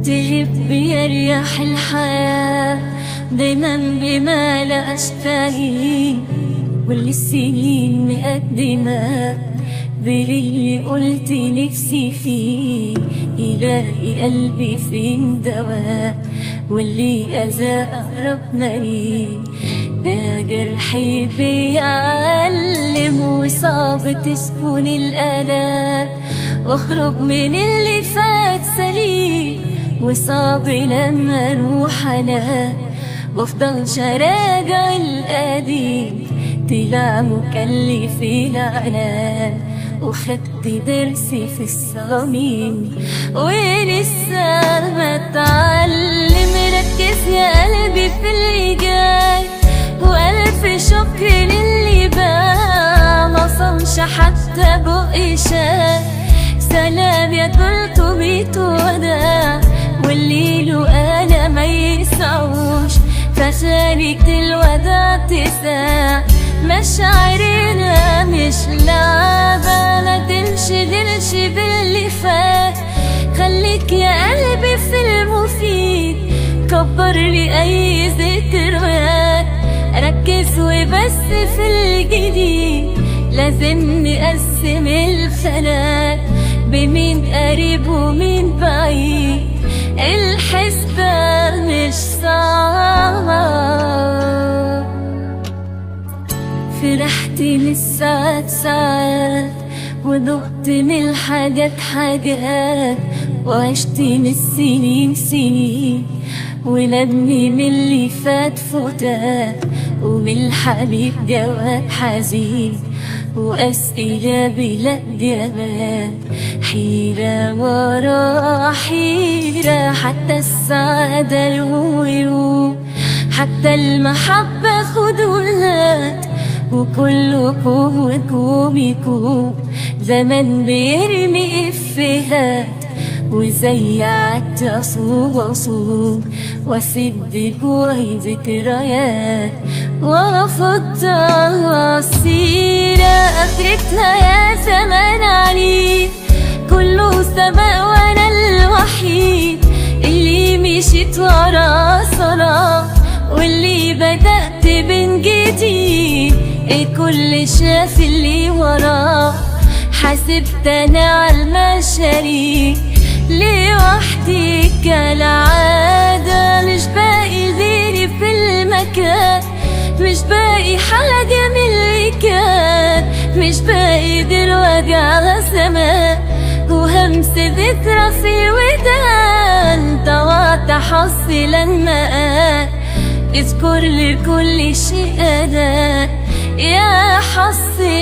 تحبي أريح الحياة دايما بما لا أشتهي، واللي السنين مقدمة باللي قلت نفسي فيه، يلاقي قلبي فين دواء واللي أذى أقرب لي. ده جرحي بيعلم وصعب تسكن الآلام، واخرج من اللي فات سليم، وصعب لما اروح انام وافضلش راجع القديم. طلع مكلف العنان وخدت درسي في الصميم، ولسه ما اتعلم. ركز يا قلبي في اللي جاي، والف شكر للي باع، مصنش حتى بقي شاي. سلام يا 300 وداع، واللي له انا ما يسعوش، فخانة الوداع تساع. مشاعرنا مش لعبة، لا تنشغلش باللي فات. خليك يا قلبي في المفيد، كبر لي اي ذكريات. ركز وبس في الجديد، لازم نقسم الفلات بمين قريب ومين بعيد. الحسبة مش صعبة. فرحت من الساعات ساعات، وذقت من الحاجات حاجات، وعشت من السنين سنين، ولمي من اللي فات فتات، ومن الحبيب جواب حزين، وأسئلة بلا إجابات. حيرة ورا حيرة، حتى السعادة الغيوم، حتى المحبة خد وهات، وكلكم وكومكم زمان بيرمي إفيهات. وزي عدت أصوم وأصوم وأسد جواي ذكريات، ورفضت السيرة آخرتها يا زمان عنيد. كله سبق وأنا الوحيد اللي مشيت ورا صلاة، واللي بدأت من جديد. الكل شاف اللي وراه، حسبت أنا على المشاريع لوحدي كالعادة. مش باقي غيري في المكان، مش باقي حاجة من اللي كان، مش باقي دلوقتي على زمان، وهمس ذكرى في الودان. طوعت حصلا مآل، اذكر لكل شيء أنا يا حصي